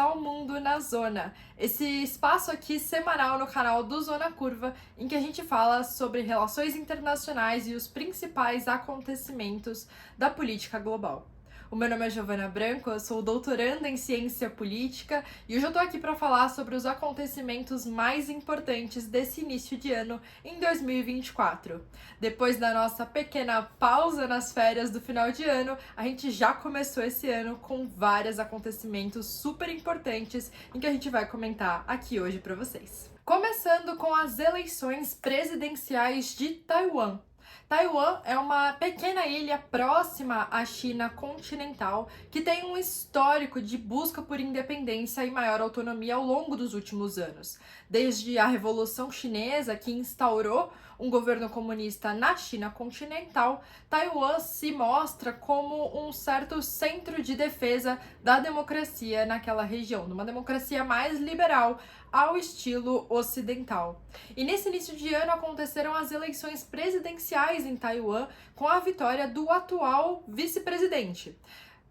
ao Mundo na Zona, esse espaço aqui semanal no canal do Zona Curva, em que a gente fala sobre relações internacionais e os principais acontecimentos da política global. O meu nome é Giovana Branco, eu sou doutoranda em Ciência Política e hoje eu tô aqui para falar sobre os acontecimentos mais importantes desse início de ano em 2024. Depois da nossa pequena pausa nas férias do final de ano, a gente já começou esse ano com vários acontecimentos super importantes em que a gente vai comentar aqui hoje para vocês. Começando com as eleições presidenciais de Taiwan. Taiwan é uma pequena ilha próxima à China continental que tem um histórico de busca por independência e maior autonomia ao longo dos últimos anos. Desde a Revolução Chinesa, que instaurou um governo comunista na China continental, Taiwan se mostra como um certo centro de defesa da democracia naquela região, numa democracia mais liberal ao estilo ocidental. E nesse início de ano aconteceram as eleições presidenciais em Taiwan com a vitória do atual vice-presidente.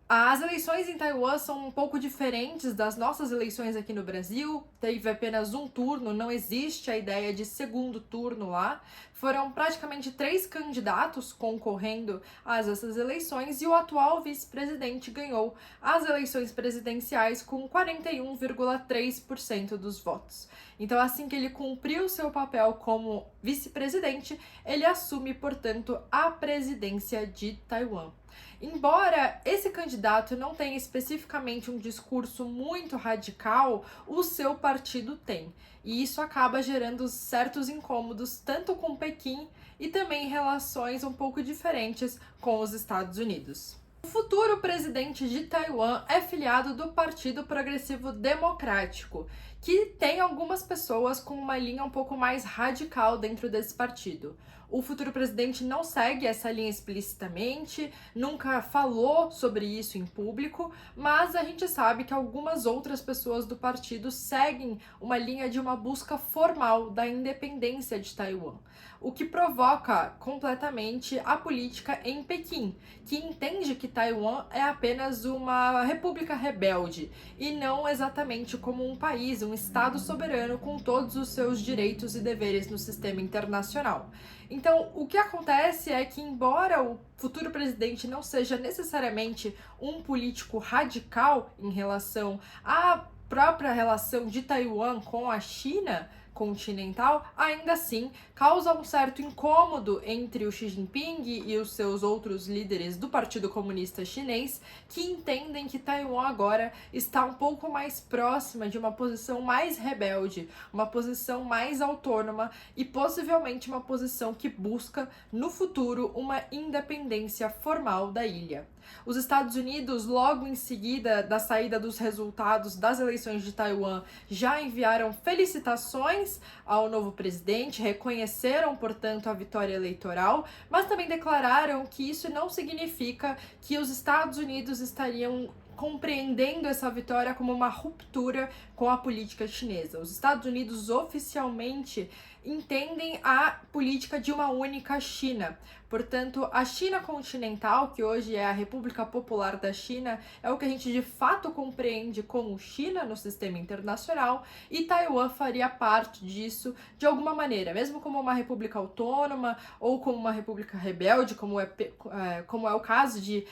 As eleições em Taiwan são um pouco diferentes das nossas eleições aqui no Brasil. Teve apenas um turno, não existe a ideia de segundo turno lá. Foram praticamente 3 candidatos concorrendo a essas eleições e o atual vice-presidente ganhou as eleições presidenciais com 41,3% dos votos. Então, assim que ele cumpriu seu papel como vice-presidente, ele assume, portanto, a presidência de Taiwan. Embora esse candidato não tenha especificamente um discurso muito radical, o seu partido tem. E isso acaba gerando certos incômodos tanto com Pequim e também relações um pouco diferentes com os Estados Unidos. O futuro presidente de Taiwan é filiado do Partido Progressivo Democrático, que tem algumas pessoas com uma linha um pouco mais radical dentro desse partido. O futuro presidente não segue essa linha explicitamente, nunca falou sobre isso em público, mas a gente sabe que algumas outras pessoas do partido seguem uma linha de uma busca formal da independência de Taiwan, o que provoca completamente a política em Pequim, que entende que Taiwan é apenas uma república rebelde e não exatamente como um país, um estado soberano com todos os seus direitos e deveres no sistema internacional. Então, o que acontece é que, embora o futuro presidente não seja necessariamente um político radical em relação à própria relação de Taiwan com a China continental, ainda assim causa um certo incômodo entre o Xi Jinping e os seus outros líderes do Partido Comunista Chinês, que entendem que Taiwan agora está um pouco mais próxima de uma posição mais rebelde, uma posição mais autônoma e possivelmente uma posição que busca no futuro uma independência formal da ilha. Os Estados Unidos, logo em seguida da saída dos resultados das eleições de Taiwan, já enviaram felicitações ao novo presidente, reconheceram, portanto, a vitória eleitoral, mas também declararam que isso não significa que os Estados Unidos estariam compreendendo essa vitória como uma ruptura com a política chinesa. Os Estados Unidos oficialmente entendem a política de uma única China. Portanto, a China continental, que hoje é a República Popular da China, é o que a gente de fato compreende como China no sistema internacional, e Taiwan faria parte disso de alguma maneira, mesmo como uma república autônoma ou como uma república rebelde, como é o caso de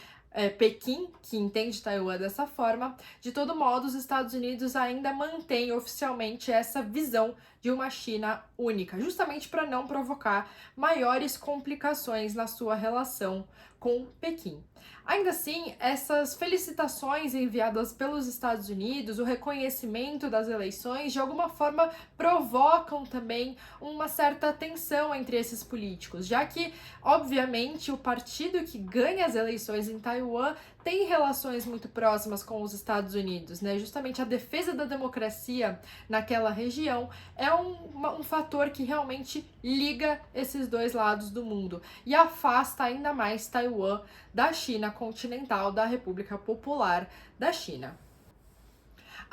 Pequim, que entende Taiwan dessa forma. De todo modo, os Estados Unidos ainda mantêm oficialmente essa visão de uma China única, justamente para não provocar maiores complicações na sua relação com Pequim. Ainda assim, essas felicitações enviadas pelos Estados Unidos, o reconhecimento das eleições, de alguma forma provocam também uma certa tensão entre esses políticos, já que, obviamente, o partido que ganha as eleições em Taiwan tem relações muito próximas com os Estados Unidos, né? Justamente a defesa da democracia naquela região é um fator que realmente liga esses dois lados do mundo e afasta ainda mais Taiwan da China continental, da República Popular da China.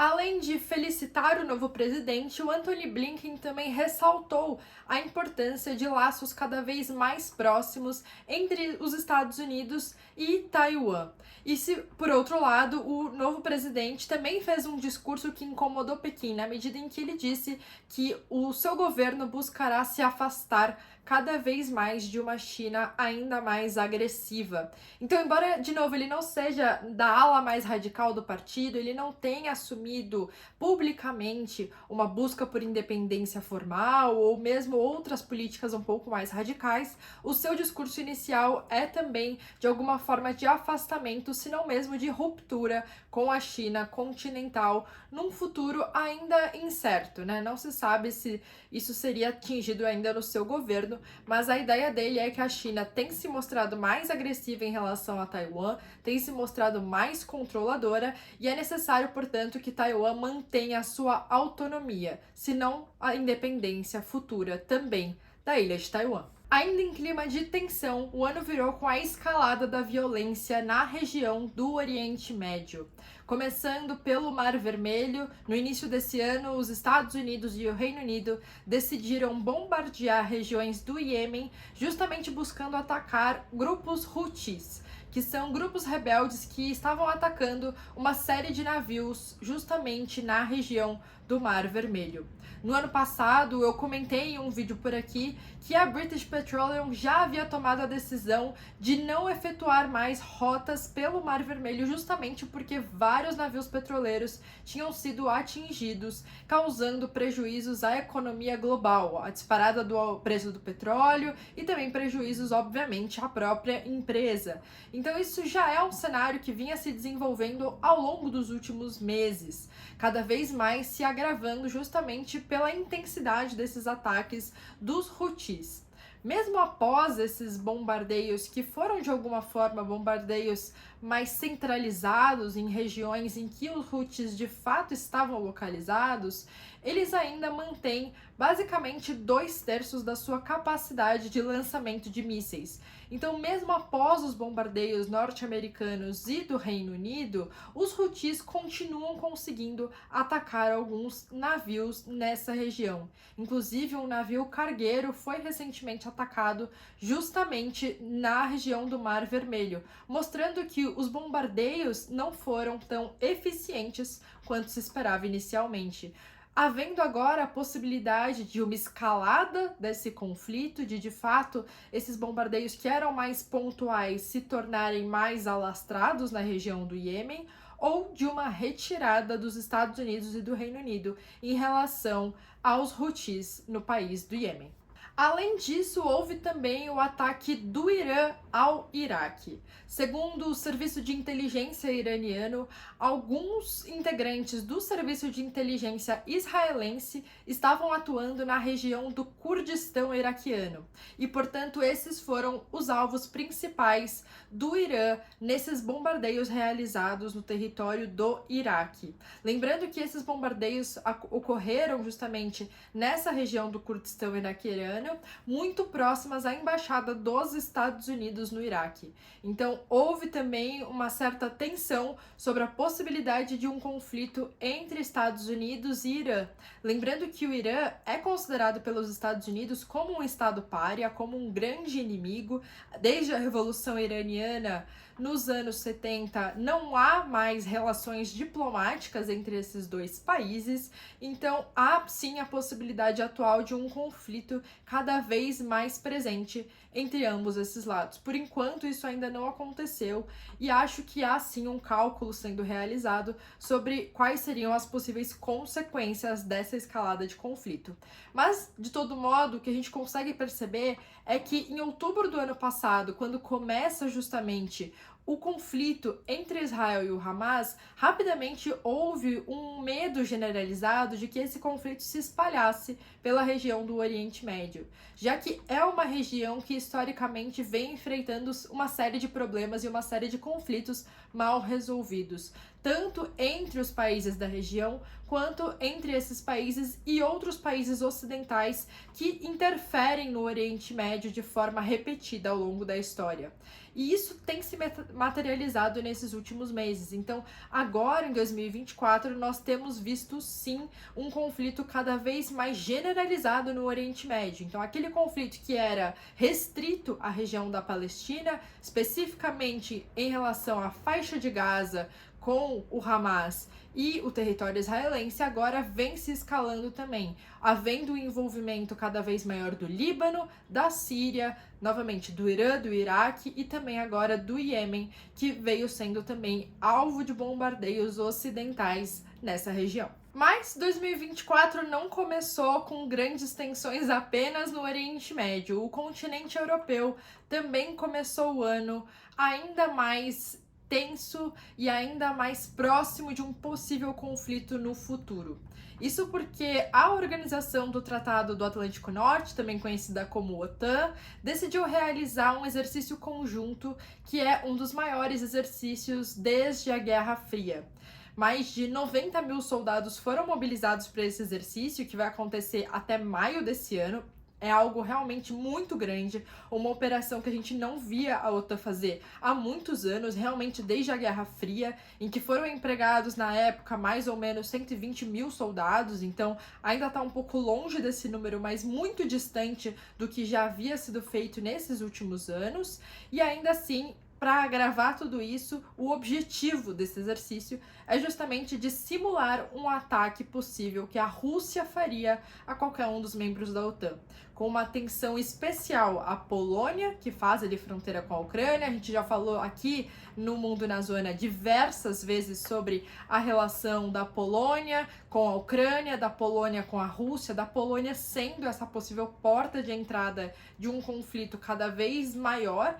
Além de felicitar o novo presidente, o Antony Blinken também ressaltou a importância de laços cada vez mais próximos entre os Estados Unidos e Taiwan. E se, por outro lado, o novo presidente também fez um discurso que incomodou Pequim, na medida em que ele disse que o seu governo buscará se afastar cada vez mais de uma China ainda mais agressiva. Então, embora, de novo, ele não seja da ala mais radical do partido, ele não tenha assumido publicamente uma busca por independência formal ou mesmo outras políticas um pouco mais radicais, o seu discurso inicial é também, de alguma forma, de afastamento, se não mesmo de ruptura com a China continental num futuro ainda incerto, né? Não se sabe se isso seria atingido ainda no seu governo, mas a ideia dele é que a China tem se mostrado mais agressiva em relação a Taiwan, tem se mostrado mais controladora e é necessário, portanto, que Taiwan mantenha a sua autonomia, se não a independência futura também da ilha de Taiwan. Ainda em clima de tensão, o ano virou com a escalada da violência na região do Oriente Médio. Começando pelo Mar Vermelho, no início desse ano, os Estados Unidos e o Reino Unido decidiram bombardear regiões do Iêmen, justamente buscando atacar grupos Houthis, que são grupos rebeldes que estavam atacando uma série de navios justamente na região do Mar Vermelho. No ano passado, eu comentei em um vídeo por aqui que a British Petroleum já havia tomado a decisão de não efetuar mais rotas pelo Mar Vermelho, justamente porque vários navios petroleiros tinham sido atingidos, causando prejuízos à economia global, a disparada do preço do petróleo e também prejuízos, obviamente, à própria empresa. Então isso já é um cenário que vinha se desenvolvendo ao longo dos últimos meses, cada vez mais se agravando justamente pela intensidade desses ataques dos Houthis. Mesmo após esses bombardeios, que foram de alguma forma bombardeios mais centralizados em regiões em que os Houthis de fato estavam localizados, eles ainda mantêm basicamente 2/3 da sua capacidade de lançamento de mísseis. Então, mesmo após os bombardeios norte-americanos e do Reino Unido, os Houthis continuam conseguindo atacar alguns navios nessa região. Inclusive, um navio cargueiro foi recentemente atacado justamente na região do Mar Vermelho, mostrando que os bombardeios não foram tão eficientes quanto se esperava inicialmente. Havendo agora a possibilidade de uma escalada desse conflito, de fato esses bombardeios que eram mais pontuais se tornarem mais alastrados na região do Iêmen, ou de uma retirada dos Estados Unidos e do Reino Unido em relação aos Houthis no país do Iêmen. Além disso, houve também o ataque do Irã ao Iraque. Segundo o serviço de inteligência iraniano, alguns integrantes do serviço de inteligência israelense estavam atuando na região do Kurdistão iraquiano. E, portanto, esses foram os alvos principais do Irã nesses bombardeios realizados no território do Iraque. Lembrando que esses bombardeios ocorreram justamente nessa região do Kurdistão iraquiano, muito próximas à embaixada dos Estados Unidos no Iraque. Então, houve também uma certa tensão sobre a possibilidade de um conflito entre Estados Unidos e Irã. Lembrando que o Irã é considerado pelos Estados Unidos como um estado pária, como um grande inimigo. Desde a Revolução Iraniana, nos anos 70, não há mais relações diplomáticas entre esses dois países, então há sim a possibilidade atual de um conflito cada vez mais presente entre ambos esses lados. Por enquanto, isso ainda não aconteceu e acho que há sim um cálculo sendo realizado sobre quais seriam as possíveis consequências dessa escalada de conflito. Mas, de todo modo, o que a gente consegue perceber é que em outubro do ano passado, quando começa justamente o conflito entre Israel e o Hamas, rapidamente houve um medo generalizado de que esse conflito se espalhasse pela região do Oriente Médio, já que é uma região que historicamente vem enfrentando uma série de problemas e uma série de conflitos mal resolvidos, tanto entre os países da região, quanto entre esses países e outros países ocidentais que interferem no Oriente Médio de forma repetida ao longo da história. E isso tem se materializado nesses últimos meses. Então, agora em 2024, nós temos visto sim um conflito cada vez mais generalizado no Oriente Médio. Então, aquele conflito que era restrito à região da Palestina, especificamente em relação à faixa de Gaza com o Hamas e o território israelense, agora vem se escalando também, havendo um envolvimento cada vez maior do Líbano, da Síria, novamente do Irã, do Iraque e também agora do Iêmen, que veio sendo também alvo de bombardeios ocidentais nessa região. Mas 2024 não começou com grandes tensões apenas no Oriente Médio. O continente europeu também começou o ano ainda mais tenso e ainda mais próximo de um possível conflito no futuro. Isso porque a Organização do Tratado do Atlântico Norte, também conhecida como OTAN, decidiu realizar um exercício conjunto que é um dos maiores exercícios desde a Guerra Fria. Mais de 90 mil soldados foram mobilizados para esse exercício, que vai acontecer até maio desse ano. É algo realmente muito grande, uma operação que a gente não via a OTAN fazer há muitos anos, realmente desde a Guerra Fria, em que foram empregados na época mais ou menos 120 mil soldados, então ainda está um pouco longe desse número, mas muito distante do que já havia sido feito nesses últimos anos, e ainda assim, para agravar tudo isso, o objetivo desse exercício é justamente de simular um ataque possível que a Rússia faria a qualquer um dos membros da OTAN, com uma atenção especial à Polônia, que faz ali fronteira com a Ucrânia. A gente já falou aqui no Mundo na Zona diversas vezes sobre a relação da Polônia com a Ucrânia, da Polônia com a Rússia, da Polônia sendo essa possível porta de entrada de um conflito cada vez maior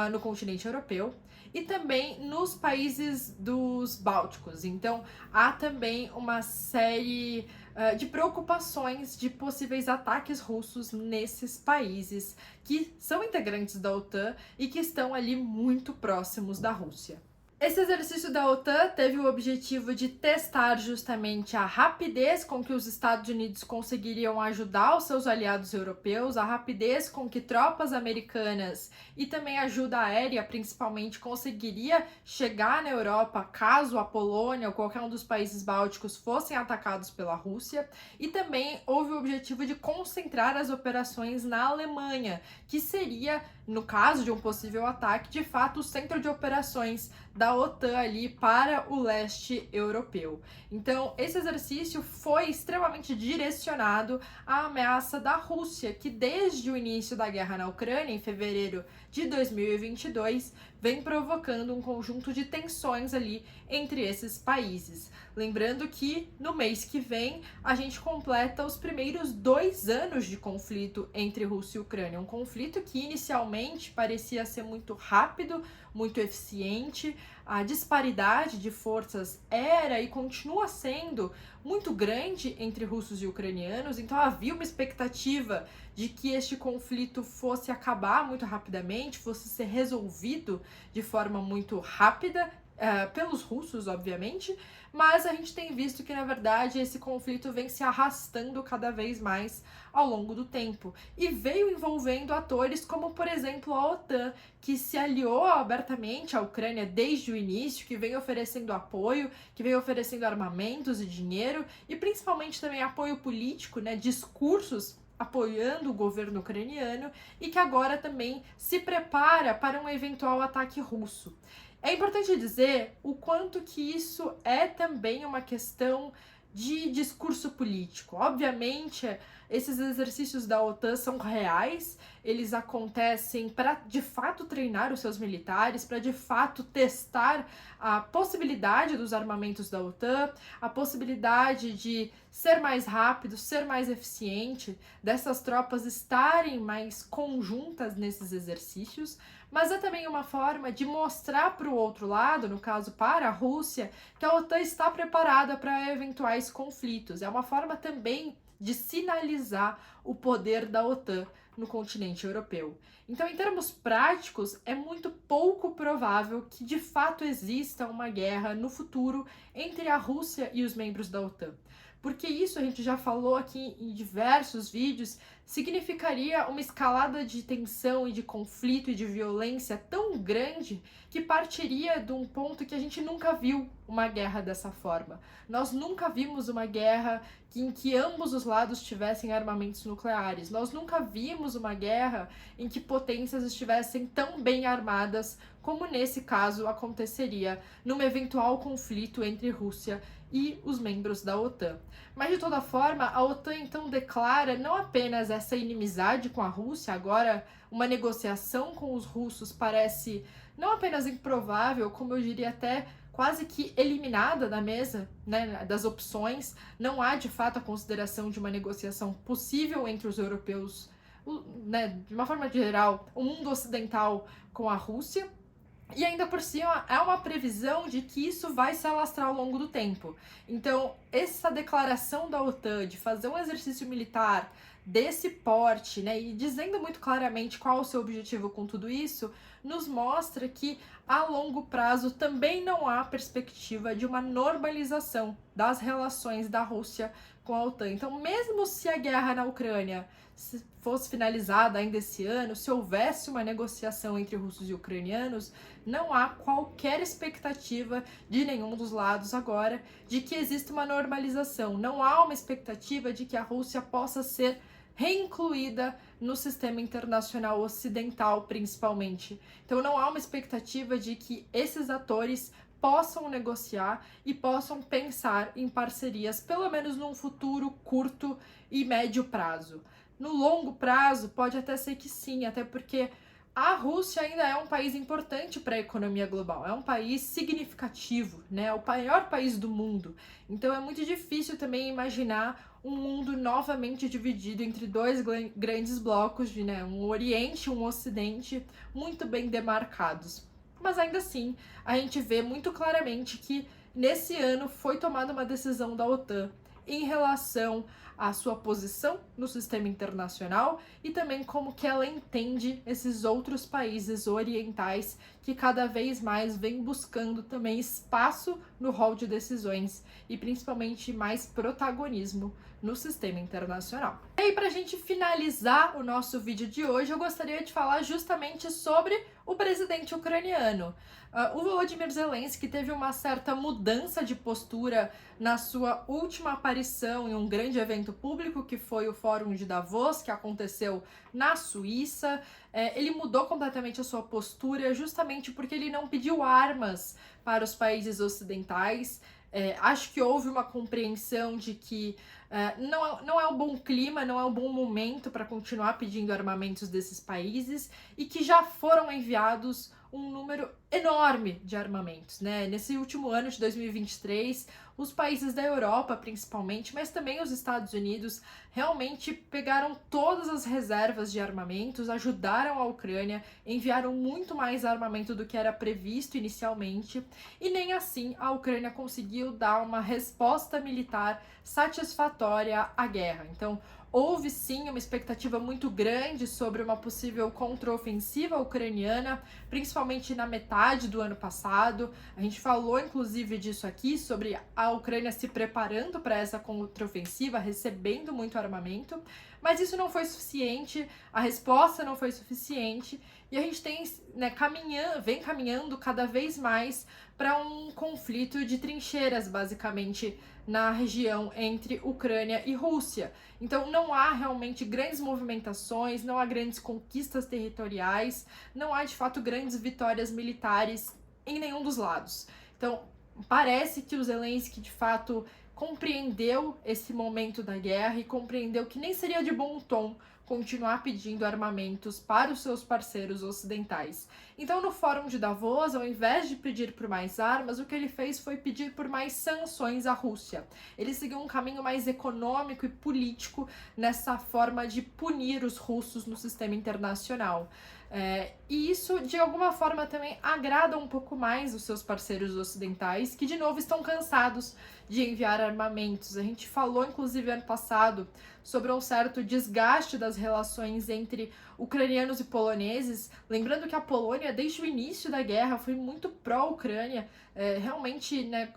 no continente europeu e também nos países dos Bálticos. Então, há também uma série de preocupações de possíveis ataques russos nesses países que são integrantes da OTAN e que estão ali muito próximos da Rússia. Esse exercício da OTAN teve o objetivo de testar justamente a rapidez com que os Estados Unidos conseguiriam ajudar os seus aliados europeus, a rapidez com que tropas americanas e também ajuda aérea, principalmente, conseguiria chegar na Europa caso a Polônia ou qualquer um dos países bálticos fossem atacados pela Rússia. E também houve o objetivo de concentrar as operações na Alemanha, que seria, no caso de um possível ataque, de fato o centro de operações da OTAN ali para o leste europeu. Então, esse exercício foi extremamente direcionado à ameaça da Rússia, que desde o início da guerra na Ucrânia, em fevereiro de 2022, vem provocando um conjunto de tensões ali entre esses países. Lembrando que no mês que vem a gente completa os primeiros 2 anos de conflito entre Rússia e Ucrânia. Um conflito que inicialmente parecia ser muito rápido, muito eficiente, a disparidade de forças era e continua sendo muito grande entre russos e ucranianos, então havia uma expectativa de que este conflito fosse acabar muito rapidamente, fosse ser resolvido de forma muito rápida, pelos russos, obviamente, mas a gente tem visto que, na verdade, esse conflito vem se arrastando cada vez mais ao longo do tempo e veio envolvendo atores como, por exemplo, a OTAN, que se aliou abertamente à Ucrânia desde o início, que vem oferecendo apoio, que vem oferecendo armamentos e dinheiro e principalmente também apoio político, né, discursos apoiando o governo ucraniano e que agora também se prepara para um eventual ataque russo. É importante dizer o quanto que isso é também uma questão de discurso político. Obviamente, esses exercícios da OTAN são reais, eles acontecem para de fato treinar os seus militares, para de fato testar a possibilidade dos armamentos da OTAN, a possibilidade de ser mais rápido, ser mais eficiente, dessas tropas estarem mais conjuntas nesses exercícios, mas é também uma forma de mostrar para o outro lado, no caso para a Rússia, que a OTAN está preparada para eventuais conflitos. É uma forma também de sinalizar o poder da OTAN no continente europeu. Então, em termos práticos, é muito pouco provável que de fato exista uma guerra no futuro entre a Rússia e os membros da OTAN. Porque isso a gente já falou aqui em diversos vídeos, significaria uma escalada de tensão e de conflito e de violência tão grande que partiria de um ponto que a gente nunca viu uma guerra dessa forma. Nós nunca vimos uma guerra em que ambos os lados tivessem armamentos nucleares. Nós nunca vimos uma guerra em que potências estivessem tão bem armadas como nesse caso aconteceria num eventual conflito entre Rússia e os membros da OTAN. Mas de toda forma, a OTAN então declara não apenas essa inimizade com a Rússia, agora uma negociação com os russos parece não apenas improvável, como eu diria até quase que eliminada da mesa, né, das opções. Não há de fato a consideração de uma negociação possível entre os europeus, né, de uma forma geral, o mundo ocidental com a Rússia. E ainda por cima, é uma previsão de que isso vai se alastrar ao longo do tempo. Então, essa declaração da OTAN de fazer um exercício militar desse porte, né, e dizendo muito claramente qual é o seu objetivo com tudo isso, nos mostra que a longo prazo também não há perspectiva de uma normalização das relações da Rússia com a OTAN. Então, mesmo se a guerra na Ucrânia fosse finalizada ainda esse ano, se houvesse uma negociação entre russos e ucranianos, não há qualquer expectativa de nenhum dos lados agora de que exista uma normalização. Não há uma expectativa de que a Rússia possa ser reincluída no sistema internacional ocidental, principalmente. Então não há uma expectativa de que esses atores possam negociar e possam pensar em parcerias, pelo menos num futuro curto e médio prazo. No longo prazo, pode até ser que sim, até porque a Rússia ainda é um país importante para a economia global, é um país significativo, né? É o maior país do mundo. Então é muito difícil também imaginar um mundo novamente dividido entre dois grandes blocos, de, né, um Oriente e um Ocidente muito bem demarcados. Mas ainda assim, a gente vê muito claramente que nesse ano foi tomada uma decisão da OTAN em relação à sua posição no sistema internacional e também como que ela entende esses outros países orientais que cada vez mais vêm buscando também espaço no rol de decisões e principalmente mais protagonismo no sistema internacional. E aí, para a gente finalizar o nosso vídeo de hoje, eu gostaria de falar justamente sobre o presidente ucraniano. O Volodymyr Zelensky teve uma certa mudança de postura na sua última aparição em um grande evento público, que foi o Fórum de Davos, que aconteceu na Suíça. Ele mudou completamente a sua postura justamente porque ele não pediu armas para os países ocidentais. Acho que houve uma compreensão de que não é um bom clima, não é um bom momento para continuar pedindo armamentos desses países e que já foram enviados um número enorme de armamentos, né? Nesse último ano de 2023, os países da Europa, principalmente, mas também os Estados Unidos, realmente pegaram todas as reservas de armamentos, ajudaram a Ucrânia, enviaram muito mais armamento do que era previsto inicialmente, e nem assim a Ucrânia conseguiu dar uma resposta militar satisfatória à guerra. Então, houve sim uma expectativa muito grande sobre uma possível contraofensiva ucraniana, principalmente na metade do ano passado. A gente falou inclusive disso aqui, sobre a Ucrânia se preparando para essa contraofensiva, recebendo muito armamento, mas isso não foi suficiente, a resposta não foi suficiente, e a gente tem, né, vem caminhando cada vez mais para um conflito de trincheiras, basicamente, na região entre Ucrânia e Rússia. Então não há realmente grandes movimentações, não há grandes conquistas territoriais, não há de fato grandes vitórias militares em nenhum dos lados. Então parece que o Zelensky de fato compreendeu esse momento da guerra e compreendeu que nem seria de bom tom continuar pedindo armamentos para os seus parceiros ocidentais. Então, no Fórum de Davos, ao invés de pedir por mais armas, o que ele fez foi pedir por mais sanções à Rússia. Ele seguiu um caminho mais econômico e político nessa forma de punir os russos no sistema internacional. E isso, de alguma forma, também agrada um pouco mais os seus parceiros ocidentais, que, de novo, estão cansados de enviar armamentos. A gente falou, inclusive, ano passado, sobre um certo desgaste das relações entre ucranianos e poloneses. Lembrando que a Polônia, desde o início da guerra, foi muito pró-Ucrânia, realmente, né,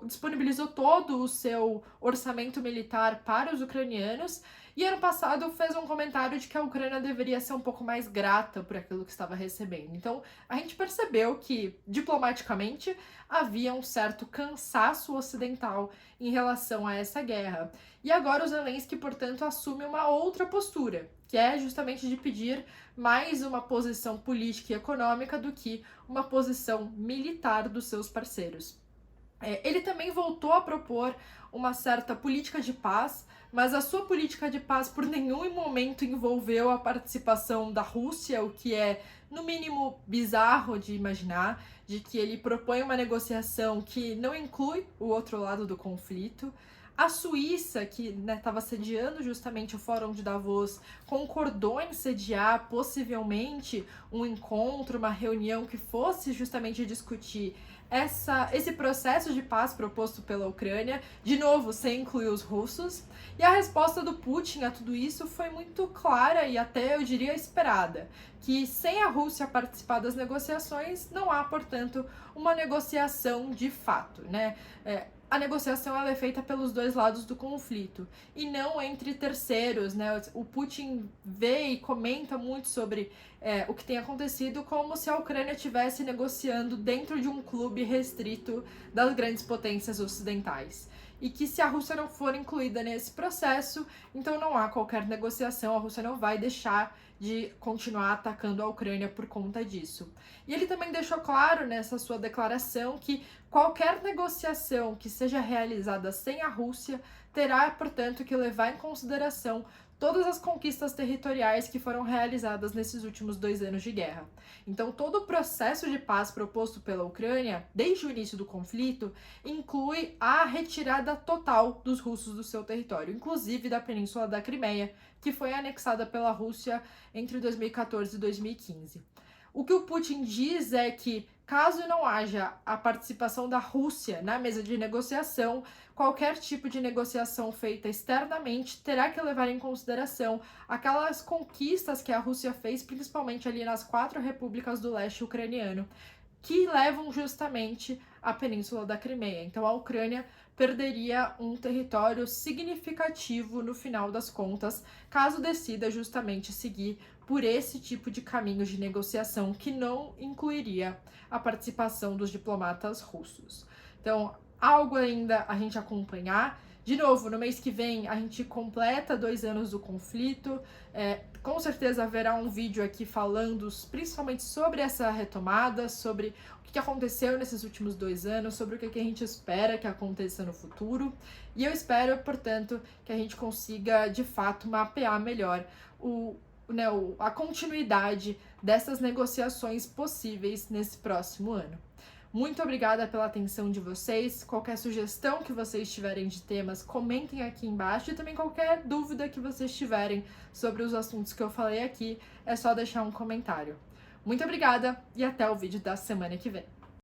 disponibilizou todo o seu orçamento militar para os ucranianos. E ano passado fez um comentário de que a Ucrânia deveria ser um pouco mais grata por aquilo que estava recebendo. Então a gente percebeu que, diplomaticamente, havia um certo cansaço ocidental em relação a essa guerra. E agora o Zelensky, portanto, assume uma outra postura, que é justamente de pedir mais uma posição política e econômica do que uma posição militar dos seus parceiros. Ele também voltou a propor uma certa política de paz, mas a sua política de paz por nenhum momento envolveu a participação da Rússia, o que é, no mínimo, bizarro de imaginar, de que ele propõe uma negociação que não inclui o outro lado do conflito. A Suíça, que estava sediando justamente o Fórum de Davos, concordou em sediar possivelmente um encontro, uma reunião que fosse justamente discutir esse processo de paz proposto pela Ucrânia, de novo, sem incluir os russos. E a resposta do Putin a tudo isso foi muito clara e até, eu diria, esperada, que sem a Rússia participar das negociações, não há, portanto, uma negociação de fato, né? A negociação ela é feita pelos dois lados do conflito e não entre terceiros, né? O Putin vê e comenta muito sobre o que tem acontecido como se a Ucrânia estivesse negociando dentro de um clube restrito das grandes potências ocidentais. E que se a Rússia não for incluída nesse processo, então não há qualquer negociação, a Rússia não vai deixar de continuar atacando a Ucrânia por conta disso. E ele também deixou claro nessa sua declaração que qualquer negociação que seja realizada sem a Rússia terá, portanto, que levar em consideração todas as conquistas territoriais que foram realizadas nesses últimos 2 anos de guerra. Então, todo o processo de paz proposto pela Ucrânia, desde o início do conflito, inclui a retirada total dos russos do seu território, inclusive da Península da Crimeia, que foi anexada pela Rússia entre 2014 e 2015. O que o Putin diz é que, caso não haja a participação da Rússia na mesa de negociação, qualquer tipo de negociação feita externamente terá que levar em consideração aquelas conquistas que a Rússia fez, principalmente ali nas 4 repúblicas do leste ucraniano, que levam justamente à Península da Crimeia. Então a Ucrânia perderia um território significativo no final das contas, caso decida justamente seguir por esse tipo de caminho de negociação que não incluiria a participação dos diplomatas russos. Então, algo ainda a gente acompanhar. De novo, no mês que vem a gente completa 2 anos do conflito. Com certeza haverá um vídeo aqui falando principalmente sobre essa retomada, sobre o que aconteceu nesses últimos 2 anos, sobre o que a gente espera que aconteça no futuro. E eu espero, portanto, que a gente consiga, de fato, mapear melhor a continuidade dessas negociações possíveis nesse próximo ano. Muito obrigada pela atenção de vocês. Qualquer sugestão que vocês tiverem de temas, comentem aqui embaixo. E também qualquer dúvida que vocês tiverem sobre os assuntos que eu falei aqui, é só deixar um comentário. Muito obrigada e até o vídeo da semana que vem.